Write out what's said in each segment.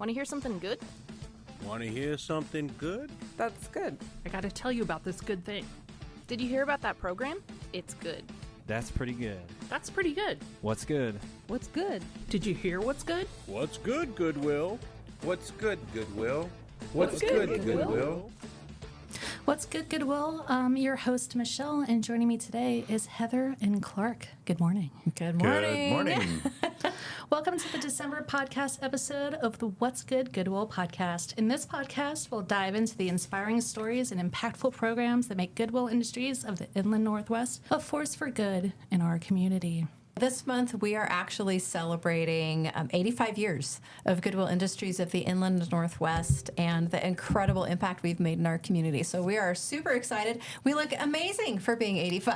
Want to hear something good? Want to hear something good? That's good. I gotta tell you about this good thing. Did you hear about that program? It's good. That's pretty good. That's pretty good. What's good? What's good? Did you hear what's good? What's good, Goodwill? What's good, Goodwill? What's good, Goodwill? What's good, Goodwill? Your host, Michelle, and joining me today is Heather and Clark. Good morning. Good morning. Good morning. Welcome to the December podcast episode of the What's Good, Goodwill podcast. In this podcast, we'll dive into the inspiring stories and impactful programs that make Goodwill Industries of the Inland Northwest a force for good in our community. This month, we are actually celebrating 85 years of Goodwill Industries of the Inland Northwest and the incredible impact we've made in our community. So we are super excited. We look amazing for being 85.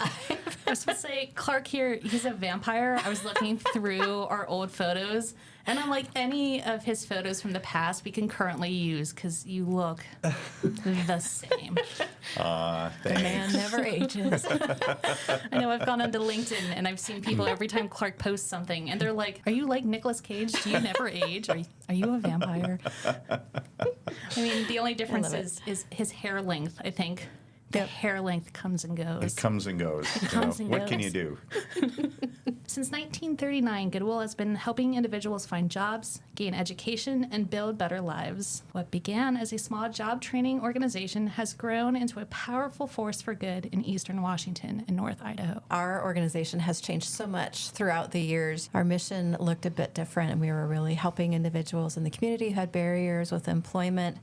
I was supposed to say, Clark here, he's a vampire. I was looking through our old photos, and I'm like, any of his photos from the past we can currently use because you look the same. The man never ages. I know I've gone onto LinkedIn and I've seen people every time Clark posts something, and they're like, "Are you like Nicolas Cage? Do you never age? Are you a vampire?" I mean, the only difference is his hair length, I think. The hair length comes and goes. It comes and goes. What can you do? Since 1939, Goodwill has been helping individuals find jobs, gain education, and build better lives. What began as a small job training organization has grown into a powerful force for good in eastern Washington and North Idaho. Our organization has changed so much throughout the years. Our mission looked a bit different, and we were really helping individuals in the community who had barriers with employment.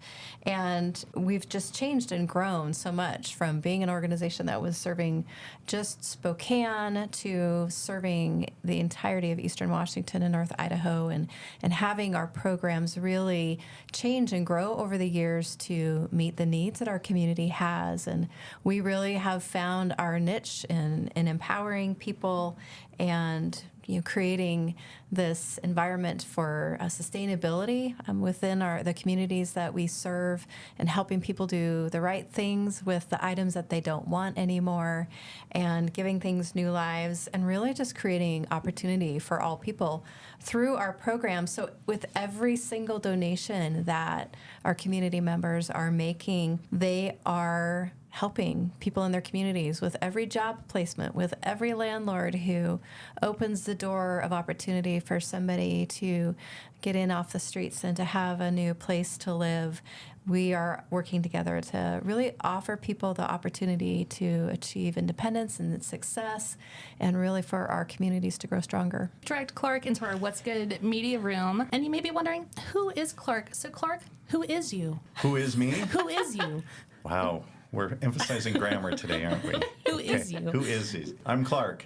And we've just changed and grown so much from being an organization that was serving just Spokane to serving the entirety of eastern Washington and North Idaho, and having our programs really change and grow over the years to meet the needs that our community has. And we really have found our niche in empowering people and creating this environment for sustainability within the communities that we serve, and helping people do the right things with the items that they don't want anymore, and giving things new lives, and really just creating opportunity for all people through our program. So with every single donation that our community members are making, they are helping people in their communities with every job placement, with every landlord who opens the door of opportunity for somebody to get in off the streets and to have a new place to live. We are working together to really offer people the opportunity to achieve independence and success, and really for our communities to grow stronger. Dragged Clark into our What's Good media room, and you may be wondering, who is Clark? So Clark, who is you? Who is me? Who is you? Wow. We're emphasizing grammar today, aren't we? Who is you? Who is he? I'm Clark.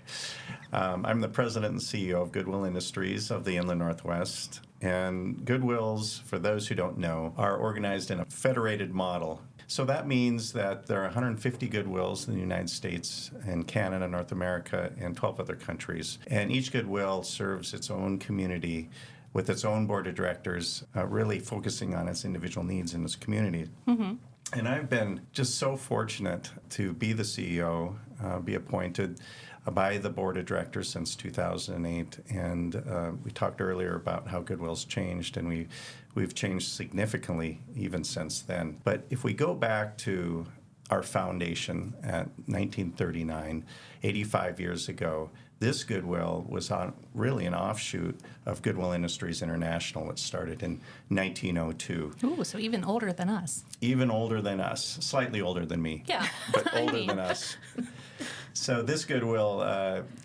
I'm the president and CEO of Goodwill Industries of the Inland Northwest. And Goodwills, for those who don't know, are organized in a federated model. So that means that there are 150 Goodwills in the United States and Canada, North America, and 12 other countries. And each Goodwill serves its own community with its own board of directors, really focusing on its individual needs in its community. Mm-hmm. And I've been just so fortunate to be the CEO, be appointed by the board of directors since 2008. And we talked earlier about how Goodwill's changed, and we've changed significantly even since then. But if we go back to our foundation at 1939, 85 years ago, this Goodwill was really an offshoot of Goodwill Industries International, which started in 1902. Ooh, so even older than us. Even older than us, slightly older than me. Yeah. But older than us. So this Goodwill,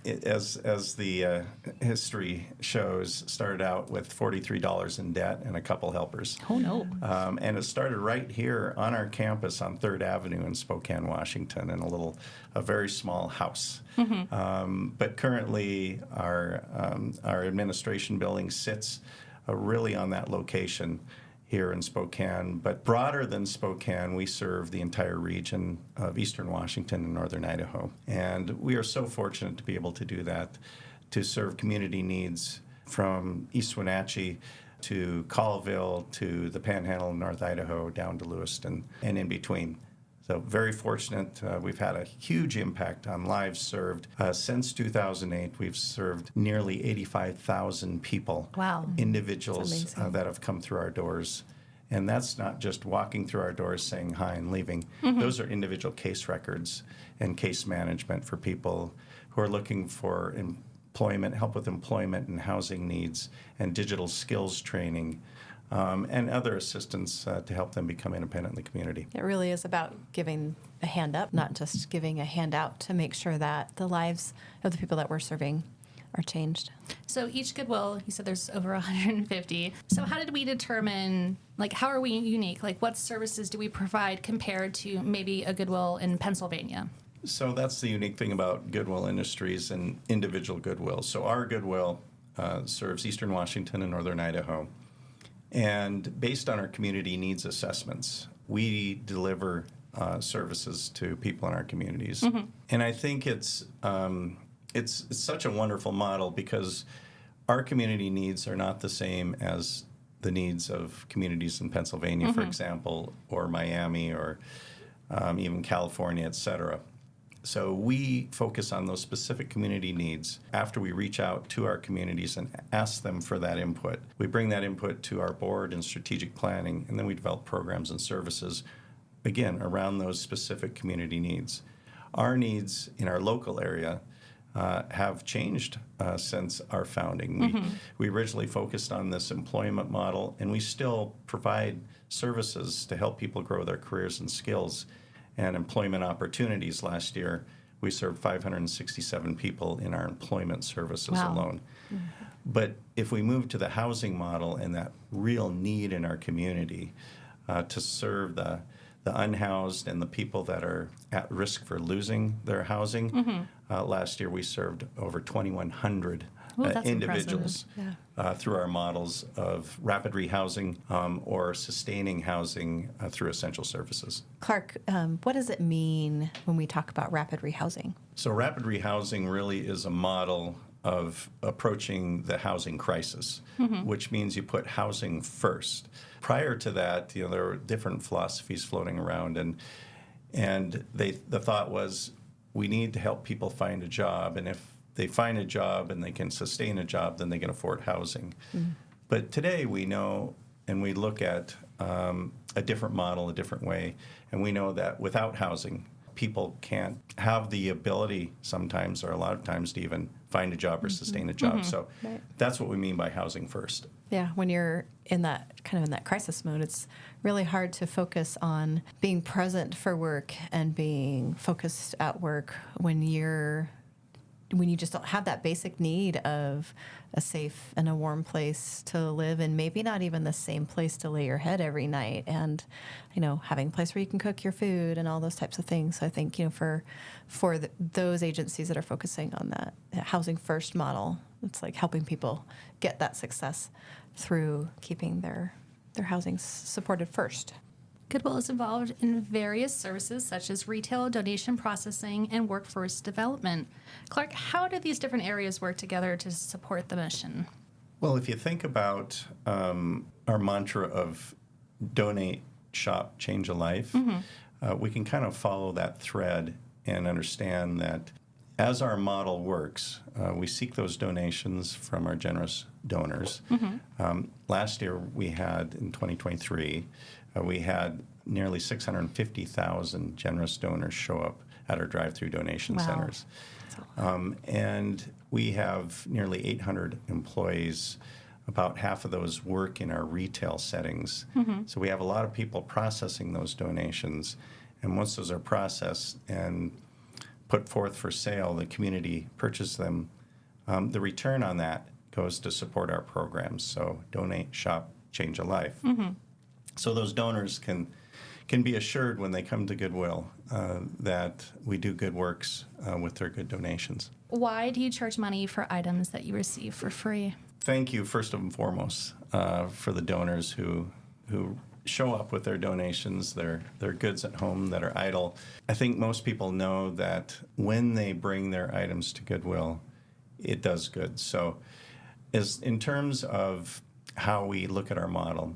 as the history shows, started out with $43 in debt and a couple helpers. Oh, no. And it started right here on our campus on 3rd Avenue in Spokane, Washington, in a very small house. Mm-hmm. But currently, our administration building sits really on that location here in Spokane. But broader than Spokane, we serve the entire region of eastern Washington and northern Idaho. And we are so fortunate to be able to do that, to serve community needs from East Wenatchee to Colville to the Panhandle of North Idaho down to Lewiston and in between. So very fortunate. We've had a huge impact on lives served. Since 2008, we've served nearly 85,000 people. Wow. Individuals That's amazing. that have come through our doors. And that's not just walking through our doors saying hi and leaving. Those are individual case records and case management for people who are looking for employment, help with employment and housing needs, and digital skills training, and other assistance to help them become independent in the community. It really is about giving a hand up, not just giving a handout, to make sure that the lives of the people that we're serving are changed. So each Goodwill, you said there's over 150. So how did we determine, like, how are we unique? Like, what services do we provide compared to maybe a Goodwill in Pennsylvania? So that's the unique thing about Goodwill Industries and individual Goodwill. So our Goodwill serves Eastern Washington and Northern Idaho. And based on our community needs assessments, we deliver services to people in our communities. And I think it's such a wonderful model because our community needs are not the same as the needs of communities in Pennsylvania, for example, or Miami, or even California, et cetera. So we focus on those specific community needs after we reach out to our communities and ask them for that input. We bring that input to our board and strategic planning, and then we develop programs and services, again, around those specific community needs. Our needs in our local area have changed since our founding. We originally focused on this employment model, and we still provide services to help people grow their careers and skills and employment opportunities. Last year, we served 567 people in our employment services alone. But if we move to the housing model and that real need in our community to serve the unhoused and the people that are at risk for losing their housing, last year we served over 2,100 that's individuals Yeah. through our models of rapid rehousing or sustaining housing through essential services. Clark, what does it mean when we talk about rapid rehousing? So rapid rehousing really is a model of approaching the housing crisis, which means you put housing first. Prior to that, there were different philosophies floating around, and the thought was we need to help people find a job, and if they find a job and they can sustain a job, then they can afford housing. But today we know, and we look at a different model, a different way, and we know that without housing, people can't have the ability sometimes, or a lot of times, to even find a job or sustain a job. So that's what we mean by housing first. Yeah, when you're in that crisis mode, it's really hard to focus on being present for work and being focused at work when you just don't have that basic need of a safe and a warm place to live, and maybe not even the same place to lay your head every night, and having a place where you can cook your food and all those types of things. So I think for those agencies that are focusing on that housing first model, it's like helping people get that success through keeping their housing supported first. Goodwill is involved in various services such as retail, donation processing, and workforce development. Clark, how do these different areas work together to support the mission? Well, if you think about our mantra of donate, shop, change a life, we can kind of follow that thread and understand that as our model works, we seek those donations from our generous donors. Last year, we had, in 2023, we had nearly 650,000 generous donors show up at our drive-through donation centers. And we have nearly 800 employees. About half of those work in our retail settings. So we have a lot of people processing those donations. And once those are processed and put forth for sale, the community purchases them. The return on that goes to support our programs. So donate, shop, change a life. So those donors can be assured when they come to Goodwill that we do good works with their good donations. Why do you charge money for items that you receive for free? Thank you, first and foremost, for the donors who show up with their donations, their goods at home that are idle. I think most people know that when they bring their items to Goodwill, it does good. So in terms of how we look at our model,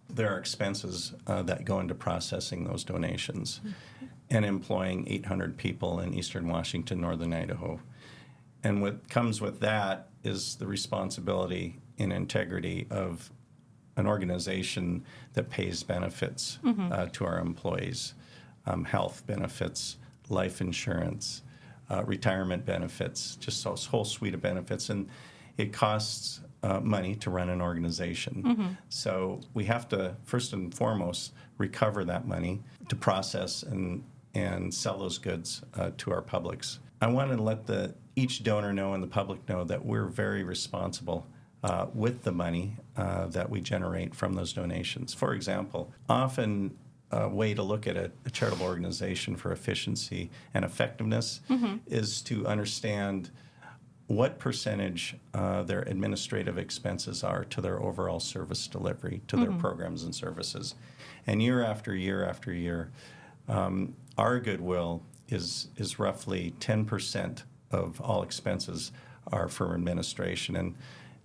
there are expenses that go into processing those donations. and employing 800 people in eastern Washington, northern Idaho. And what comes with that is the responsibility and integrity of an organization that pays benefits to our employees, health benefits, life insurance, retirement benefits, just a whole suite of benefits. And it costs money to run an organization. So we have to, first and foremost, recover that money to process and sell those goods to our publics. I want to let each donor know and the public know that we're very responsible with the money that we generate from those donations. For example, often a way to look at a charitable organization for efficiency and effectiveness is to understand what percentage their administrative expenses are to their overall service delivery, to their programs and services. And year after year after year, our Goodwill is roughly 10% of all expenses are for administration. And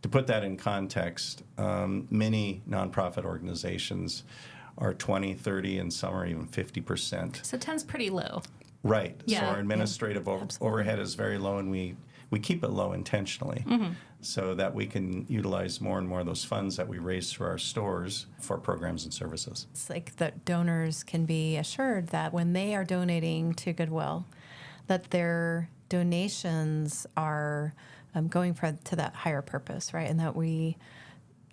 to put that in context, many nonprofit organizations are 20, 30, and some are even 50%. So 10's pretty low. Right. Yeah, so our administrative yeah, overhead is very low, and we keep it low intentionally so that we can utilize more and more of those funds that we raise through our stores for programs and services. It's like the donors can be assured that when they are donating to Goodwill, that their donations are going to that higher purpose, right? And that we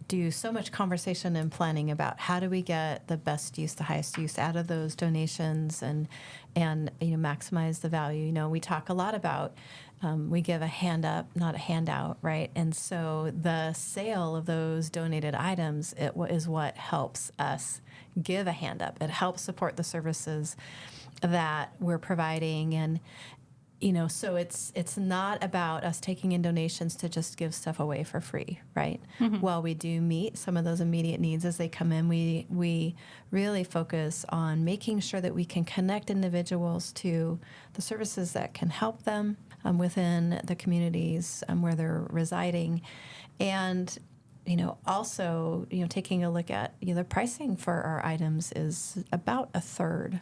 do so much conversation and planning about how do we get the best use, the highest use out of those donations, and maximize the value. We talk a lot about we give a hand up, not a handout, right? And so the sale of those donated items is what helps us give a hand up. It helps support the services that we're providing, and so it's not about us taking in donations to just give stuff away for free, right? While we do meet some of those immediate needs as they come in, we really focus on making sure that we can connect individuals to the services that can help them within the communities where they're residing. And also, taking a look at, the pricing for our items is about a third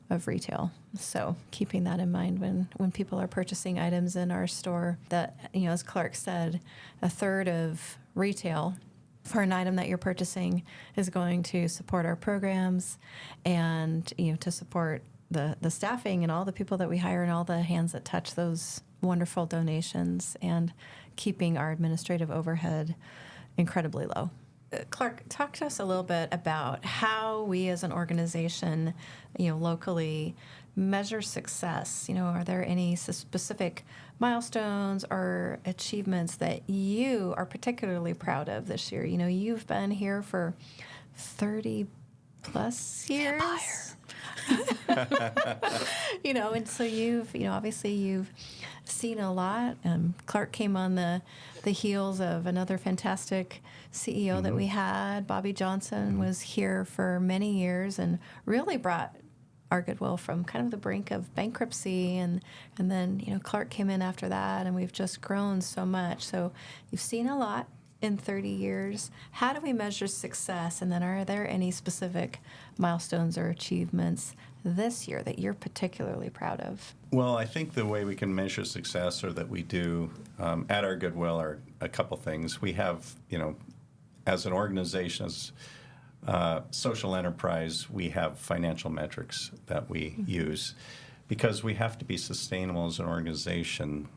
of retail. So keeping that in mind when people are purchasing items in our store, that, as Clark said, a third of retail for an item that you're purchasing is going to support our programs and, to support the staffing and all the people that we hire and all the hands that touch those wonderful donations, and keeping our administrative overhead incredibly low. Clark, talk to us a little bit about how we as an organization, locally measure success. Are there any specific milestones or achievements that you are particularly proud of this year? You've been here for 30 plus years. And so you've, obviously you've seen a lot. Clark came on the heels of another fantastic CEO that we had. Bobby Johnson was here for many years and really brought our Goodwill from kind of the brink of bankruptcy. And then, Clark came in after that, and we've just grown so much. So you've seen a lot in 30 years. How do we measure success? And then are there any specific milestones or achievements this year that you're particularly proud of? Well, I think the way we can measure success, or that we do at our Goodwill, are a couple things. We have, as an organization, as social enterprise, we have financial metrics that we use, because we have to be sustainable as an organization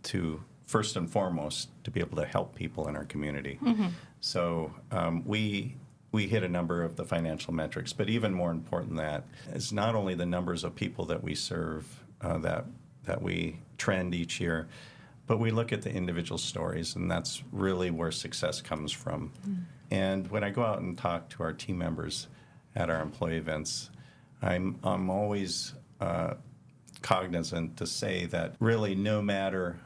to, first and foremost, to be able to help people in our community. So we hit a number of the financial metrics, but even more important than that is not only the numbers of people that we serve, that we trend each year, but we look at the individual stories, and that's really where success comes from. And when I go out and talk to our team members at our employee events, I'm always cognizant to say that really no matter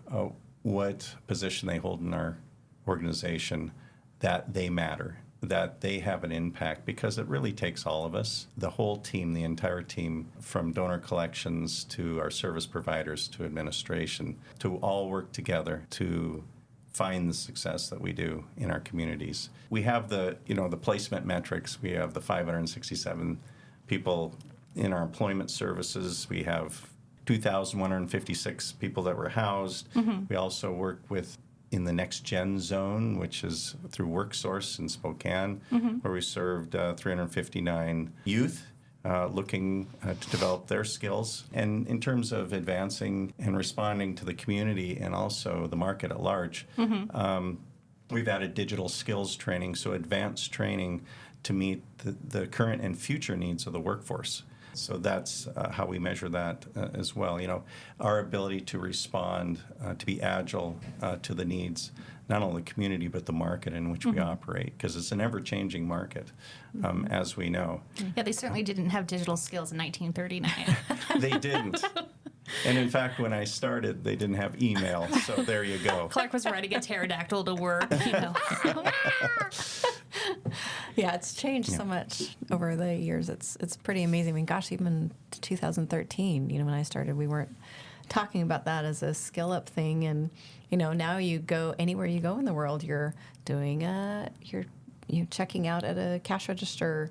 what position they hold in our organization, that they matter, that they have an impact, because it really takes all of us, the whole team, the entire team, from donor collections to our service providers to administration, to all work together to find the success that we do in our communities. We have the placement metrics. We have the 567 people in our employment services, we have 2,156 people that were housed. We also work with in the Next Gen Zone, which is through WorkSource in Spokane, where we served 359 youth looking to develop their skills. And in terms of advancing and responding to the community and also the market at large, we've added digital skills training, so advanced training to meet the current and future needs of the workforce. So that's how we measure that as well. You know, our ability to respond, to be agile to the needs, not only the community, but the market in which we operate, because it's an ever-changing market, as we know. Yeah, they certainly didn't have digital skills in 1939. They didn't. And in fact, when I started, they didn't have email, so there you go. Clark was riding a pterodactyl to work, you know. Yeah, it's changed so much over the years. It's pretty amazing. I mean, gosh, even 2013, when I started, we weren't talking about that as a skill up thing. And, now you go anywhere you go in the world, you're doing you're checking out at a cash register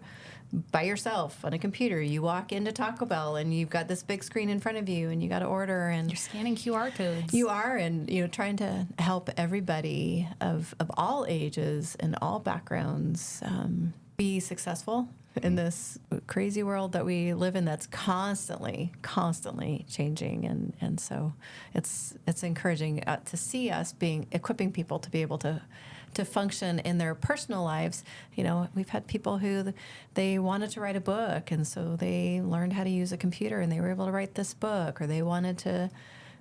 by yourself on a computer. You walk into Taco Bell and you've got this big screen in front of you and you got to order, and You're scanning QR codes. you are, and trying to help everybody of all ages and all backgrounds be successful in this crazy world that we live in that's constantly changing, and so it's encouraging to see us equipping people to be able to function in their personal lives. We've had people who they wanted to write a book, and so they learned how to use a computer and they were able to write this book, or they wanted to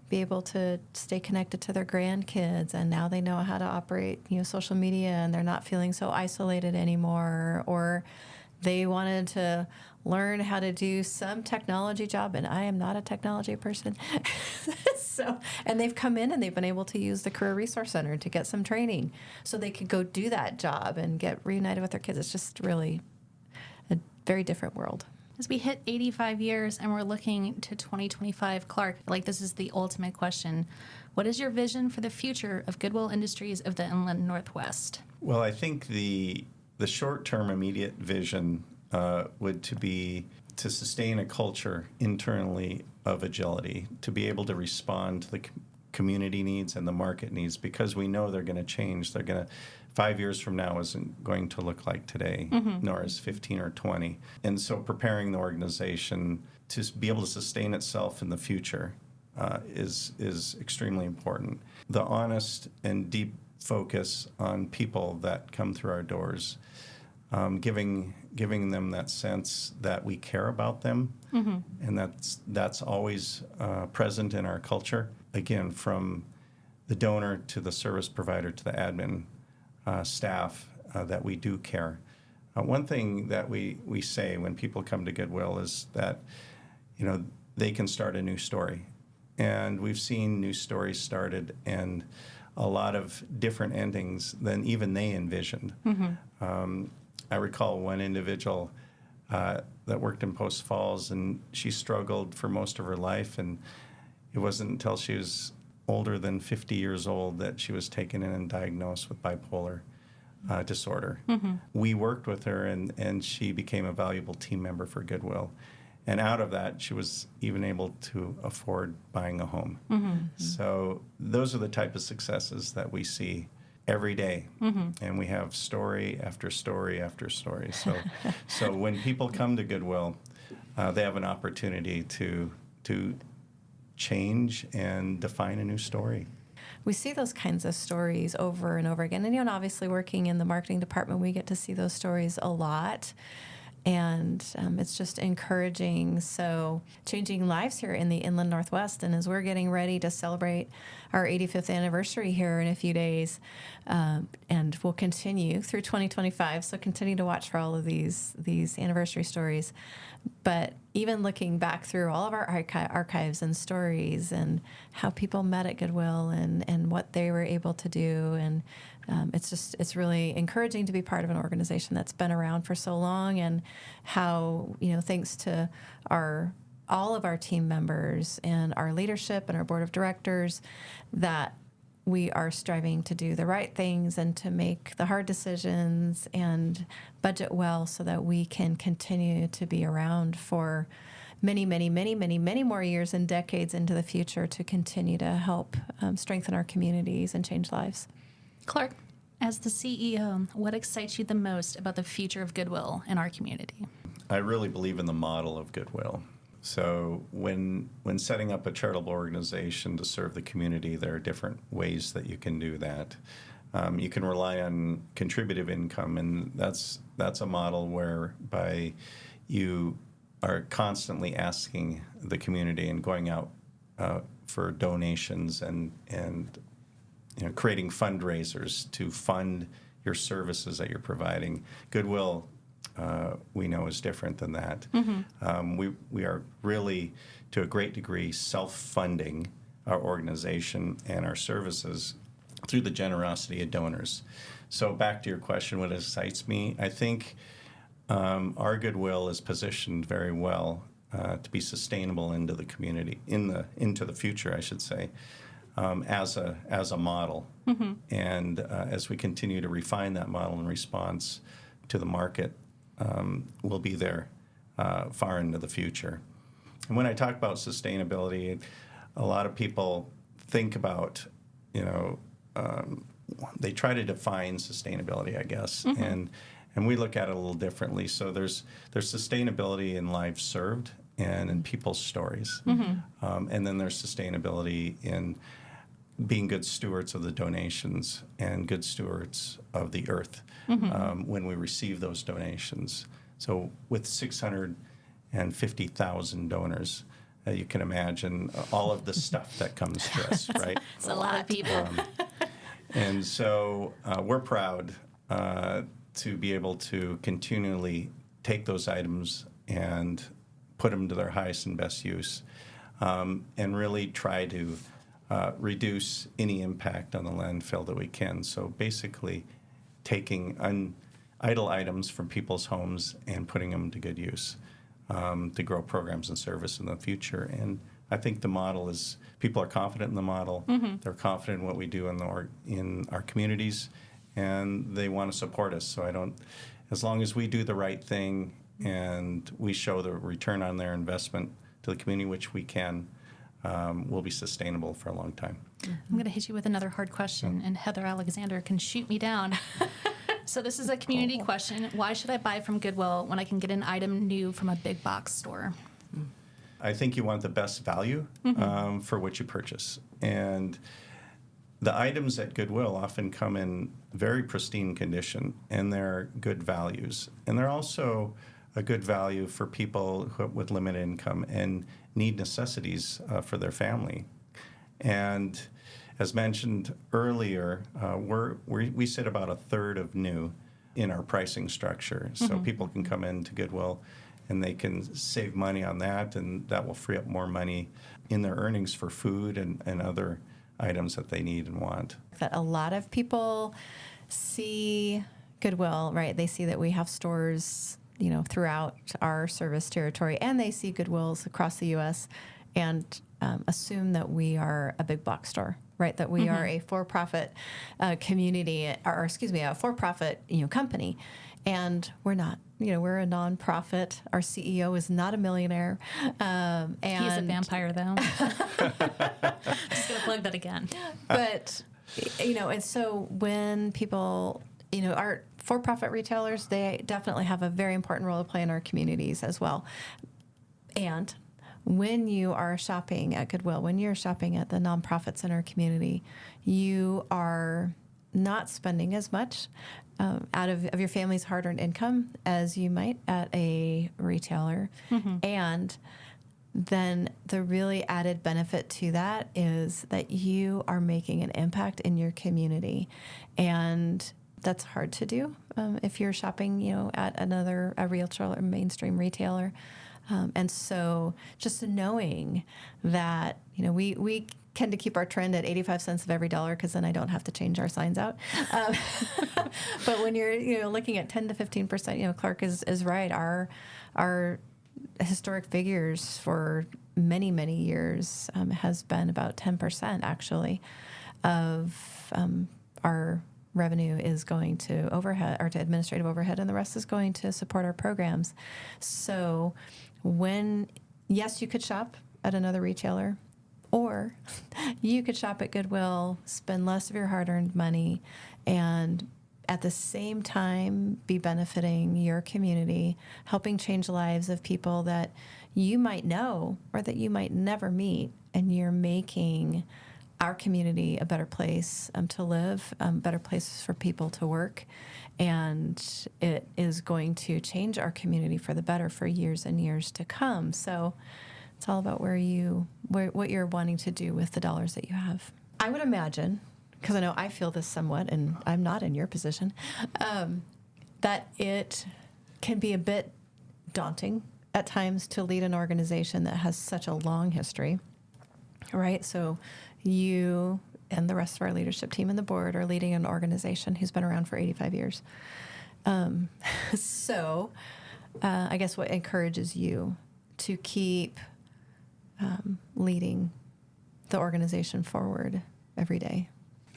be able to stay connected to their grandkids, and now they know how to operate social media, and they're not feeling so isolated anymore. Or they wanted to learn how to do some technology job, and I am not a technology person. And they've come in and they've been able to use the Career Resource Center to get some training so they could go do that job and get reunited with their kids. It's just really a very different world. As we hit 85 years and we're looking to 2025, Clark, this is the ultimate question. What is your vision for the future of Goodwill Industries of the Inland Northwest? Well, I think the short-term immediate vision would be to sustain a culture internally of agility, to be able to respond to the community needs and the market needs, because we know they're going to change. 5 years from now isn't going to look like today, nor is 15 or 20. And so preparing the organization to be able to sustain itself in the future is extremely important. The honest and deep focus on people that come through our doors, giving them that sense that we care about them, and that's always present in our culture. Again, from the donor to the service provider to the admin staff, that we do care. One thing that we say when people come to Goodwill is that they can start a new story, and we've seen new stories started and a lot of different endings than even they envisioned. I recall one individual that worked in Post Falls, and she struggled for most of her life, and it wasn't until she was older than 50 years old that she was taken in and diagnosed with bipolar disorder. We worked with her, and she became a valuable team member for Goodwill. And out of that, she was even able to afford buying a home. So those are the type of successes that we see every day. And we have story after story after story. So when people come to Goodwill, they have an opportunity to change and define a new story. We see those kinds of stories over and over again. And obviously working in the marketing department, we get to see those stories a lot. And it's just encouraging. So changing lives here in the Inland Northwest. And as we're getting ready to celebrate our 85th anniversary here in a few days, and we'll continue through 2025. So continue to watch for all of these anniversary stories. But even looking back through all of our archives and stories and how people met at Goodwill and what they were able to do, and it's really encouraging to be part of an organization that's been around for so long, and how thanks to all of our team members and our leadership and our board of directors, that we are striving to do the right things and to make the hard decisions and budget well so that we can continue to be around for many more years and decades into the future to continue to help strengthen our communities and change lives. Clark, as the CEO, what excites you the most about the future of Goodwill in our community? I really believe in the model of Goodwill. So when setting up a charitable organization to serve the community, there are different ways that you can do that. You can rely on contributive income, and that's a model whereby you are constantly asking the community and going out for donations and creating fundraisers to fund your services that you're providing. Goodwill, we know, is different than that. We are really, to a great degree, self-funding our organization and our services through the generosity of donors. So back to your question, what excites me? I think our Goodwill is positioned very well to be sustainable into the community, into the future, I should say, as a model. And as we continue to refine that model in response to the market, we'll be there far into the future. And when I talk about sustainability, a lot of people think about, they try to define sustainability, I guess, and we look at it a little differently. So there's sustainability in lives served and in people's stories, and then there's sustainability in being good stewards of the donations and good stewards of the earth when we receive those donations. So with 650,000 donors, you can imagine all of the stuff that comes to us, right? It's a lot of people. And so we're proud to be able to continually take those items and put them to their highest and best use, and really try to reduce any impact on the landfill that we can. So basically taking idle items from people's homes and putting them to good use to grow programs and service in the future. And I think the model is, people are confident in the model. They're confident in what we do in our communities, and they want to support us. So as long as we do the right thing and we show the return on their investment to the community, which we can, we'll be sustainable for a long time. I'm going to hit you with another hard question, and Heather Alexander can shoot me down. So this is a community question. Why should I buy from Goodwill when I can get an item new from a big box store? I think you want the best value for what you purchase. And the items at Goodwill often come in very pristine condition, and they're good values. And they're also a good value for people with limited income and need necessities for their family. And as mentioned earlier, we sit about a third of new in our pricing structure. So people can come into Goodwill and they can save money on that, and that will free up more money in their earnings for food and other items that they need and want. That a lot of people see Goodwill, right? They see that we have stores, throughout our service territory, and they see Goodwills across the U.S. and assume that we are a big box store, right? That we are a for-profit community, a for-profit company, and we're not. We're a nonprofit. Our CEO is not a millionaire. And he's a vampire, though. Just gonna plug that again. But and so when people, our for-profit retailers, they definitely have a very important role to play in our communities as well. And when you are shopping at Goodwill, when you're shopping at the nonprofits in our community, you are not spending as much out of your family's hard-earned income as you might at a retailer. And then the really added benefit to that is that you are making an impact in your community. And that's hard to do if you're shopping, at a retailer or mainstream retailer. And so just knowing that, we tend to keep our trend at 85 cents of every dollar, because then I don't have to change our signs out. But when you're looking at 10 to 15%, Clark is right. Our historic figures for many, many years has been about 10% actually of our revenue is going to overhead or to administrative overhead, and the rest is going to support our programs. So when yes, you could shop at another retailer, or you could shop at Goodwill, spend less of your hard-earned money, and at the same time be benefiting your community, helping change the lives of people that you might know or that you might never meet, and you're making our community a better place to live, better places for people to work, and it is going to change our community for the better for years and years to come. So it's all about what you're wanting to do with the dollars that you have. I would imagine, because I know I feel this somewhat, and I'm not in your position, that it can be a bit daunting at times to lead an organization that has such a long history, right? So you and the rest of our leadership team and the board are leading an organization who's been around for 85 years. So I guess what encourages you to keep leading the organization forward every day?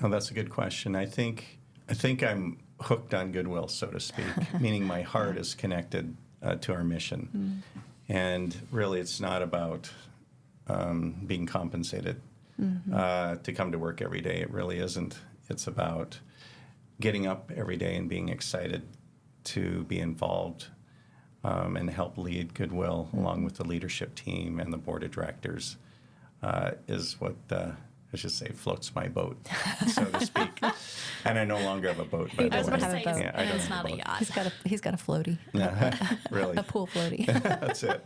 Oh, that's a good question. I think I'm hooked on Goodwill, so to speak, meaning my heart is connected to our mission. And really, it's not about being compensated to come to work every day. It really isn't. It's about getting up every day and being excited to be involved and help lead Goodwill along with the leadership team and the board of directors is what, I should say, floats my boat, so to speak. And I no longer have a boat, by the way. I was about to say, boat. Yeah, I don't it's have not a boat. yacht. He's got a floaty, Really. a pool floaty. That's it.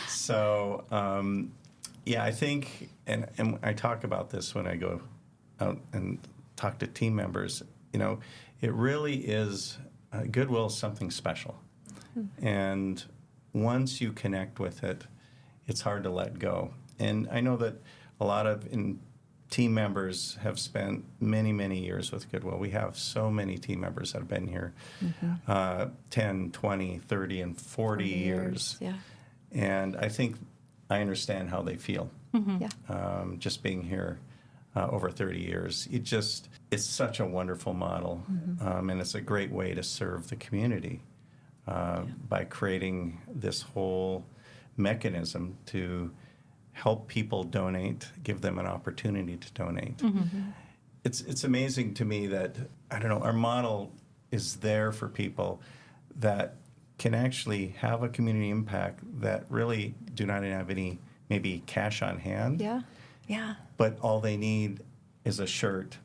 So, I think, and I talk about this when I go out and talk to team members, it really is, Goodwill is something special. And once you connect with it, it's hard to let go. And I know that a lot of team members have spent many, many years with Goodwill. We have so many team members that have been here 10, 20, 30, and 40 years. Yeah. And I think I understand how they feel. Yeah. Just being here over 30 years. It's such a wonderful model, and it's a great way to serve the community by creating this whole mechanism to help people donate, give them an opportunity to donate. It's amazing to me that, our model is there for people that can actually have a community impact that really do not have any maybe cash on hand. Yeah. Yeah. But all they need is a shirt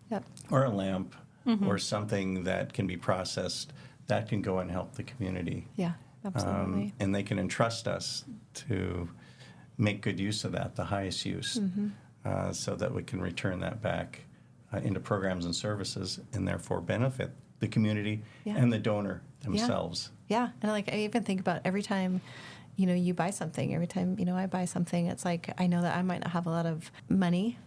Yep. or a lamp or something that can be processed that can go and help the community. Yeah. Absolutely. And they can entrust us to make good use of that, the highest use, so that we can return that back into programs and services and therefore benefit the community and the donor themselves. Yeah. And I even think about every time, you buy something, every time, I buy something, it's like, I know that I might not have a lot of money,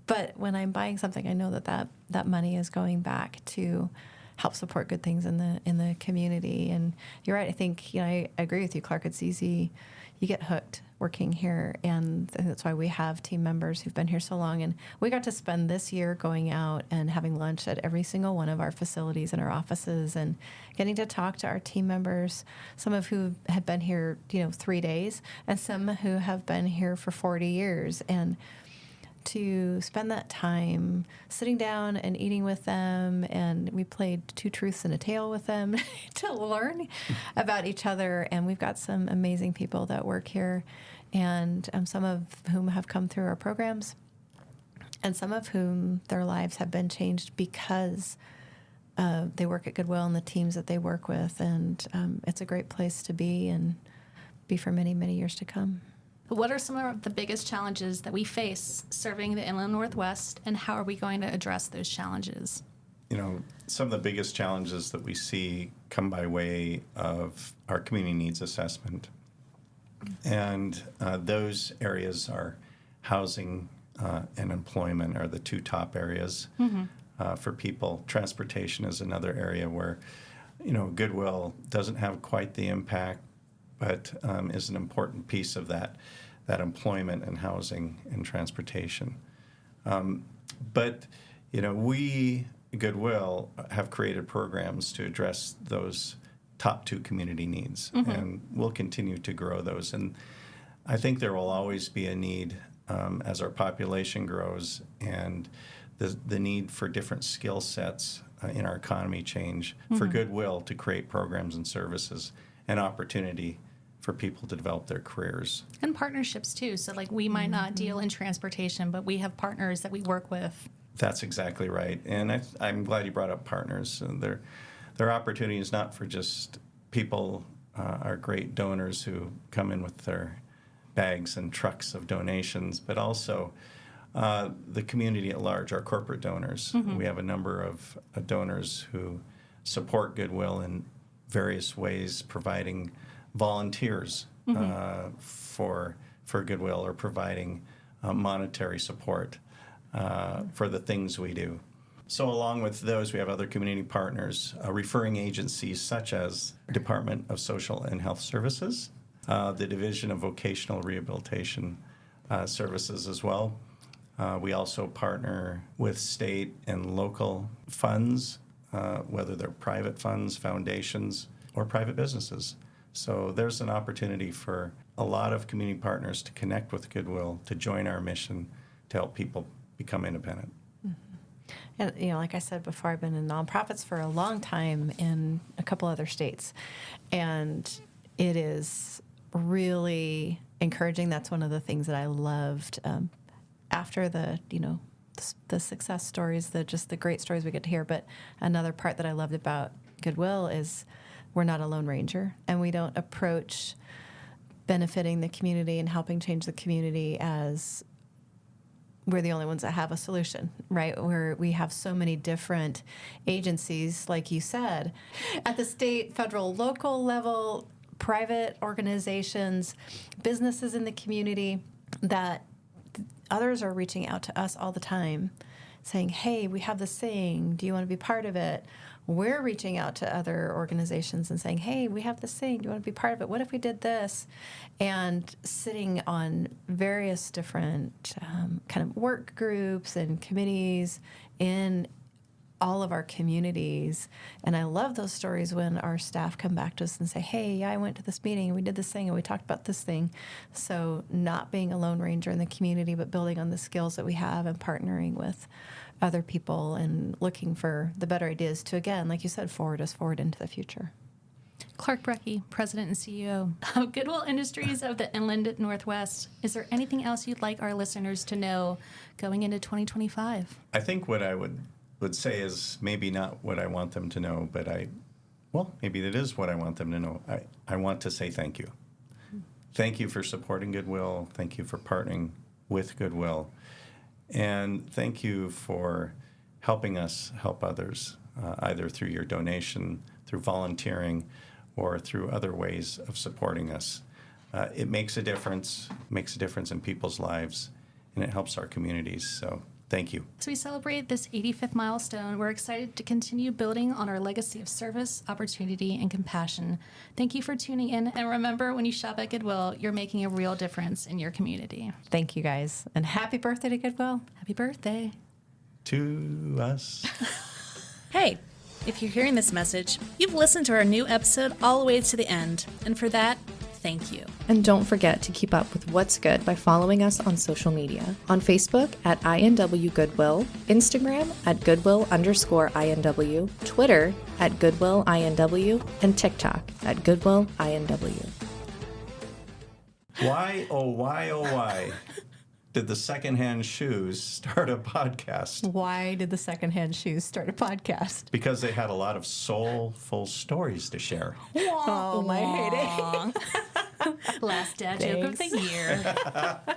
but when I'm buying something, I know that money is going back to help support good things in the community. And you're right. I think, I agree with you, Clark. It's easy. You get hooked working here. And that's why we have team members who've been here so long. And we got to spend this year going out and having lunch at every single one of our facilities and our offices and getting to talk to our team members, some of who have been here, 3 days, and some who have been here for 40 years. And to spend that time sitting down and eating with them, and we played Two Truths and a Tale with them to learn about each other. And we've got some amazing people that work here, and some of whom have come through our programs, and some of whom their lives have been changed because they work at Goodwill and the teams that they work with. And it's a great place to be and be for many, many years to come. What are some of the biggest challenges that we face serving the Inland Northwest, and how are we going to address those challenges? Some of the biggest challenges that we see come by way of our community needs assessment. And those areas are housing and employment are the two top areas for people. Transportation is another area where, Goodwill doesn't have quite the impact, but is an important piece of that employment and housing and transportation. But we, Goodwill, have created programs to address those top 2 community needs, and we'll continue to grow those. And I think there will always be a need as our population grows and the need for different skill sets in our economy change for Goodwill to create programs and services and opportunity for people to develop their careers. And partnerships too. So like we might not deal in transportation, but we have partners that we work with. That's exactly right. And I'm glad you brought up partners. There are opportunities not for just people, our great donors who come in with their bags and trucks of donations, but also the community at large, our corporate donors. We have a number of donors who support Goodwill in various ways, providing volunteers for Goodwill or providing monetary support for the things we do. So along with those, we have other community partners, referring agencies such as Department of Social and Health Services, the Division of Vocational Rehabilitation Services as well. We also partner with state and local funds, whether they're private funds, foundations, or private businesses. So there's an opportunity for a lot of community partners to connect with Goodwill, to join our mission, to help people become independent. And, like I said before, I've been in nonprofits for a long time in a couple other states. And it is really encouraging. That's one of the things that I loved after the success stories, the great stories we get to hear. But another part that I loved about Goodwill is we're not a Lone Ranger, and we don't approach benefiting the community and helping change the community as we're the only ones that have a solution, right? Where we have so many different agencies, like you said, at the state, federal, local level, private organizations, businesses in the community, that others are reaching out to us all the time saying, hey, we have this thing. Do you want to be part of it? We're reaching out to other organizations and saying, hey, we have this thing. Do you want to be part of it? What if we did this? And sitting on various different kind of work groups and committees in all of our communities. And I love those stories when our staff come back to us and say, hey, yeah, I went to this meeting and we did this thing and we talked about this thing. So not being a Lone Ranger in the community, but building on the skills that we have and partnering with other people and looking for the better ideas to, again, like you said, forward us forward into the future. Clark Brekke, President and CEO of Goodwill Industries of the Inland Northwest. Is there anything else you'd like our listeners to know going into 2025? I think what I would say is maybe not what I want them to know, but maybe it is what I want them to know. I want to say thank you. Thank you for supporting Goodwill. Thank you for partnering with Goodwill. And thank you for helping us help others, either through your donation, through volunteering, or through other ways of supporting us. It makes a difference in people's lives, and it helps our communities. So thank you. As we celebrate this 85th milestone, we're excited to continue building on our legacy of service, opportunity, and compassion. Thank you for tuning in. And remember, when you shop at Goodwill, you're making a real difference in your community. Thank you, guys. And happy birthday to Goodwill. Happy birthday. To us. Hey, if you're hearing this message, you've listened to our new episode all the way to the end. And for that, thank you. And don't forget to keep up with What's Good by following us on social media. On Facebook at INW Goodwill, Instagram at Goodwill_INW, Twitter at Goodwill INW, and TikTok at Goodwill INW. Why, oh why did the Secondhand Shoes start a podcast? Why did the Secondhand Shoes start a podcast? Because they had a lot of soulful stories to share. Oh, my heyday. Last dad joke of the year.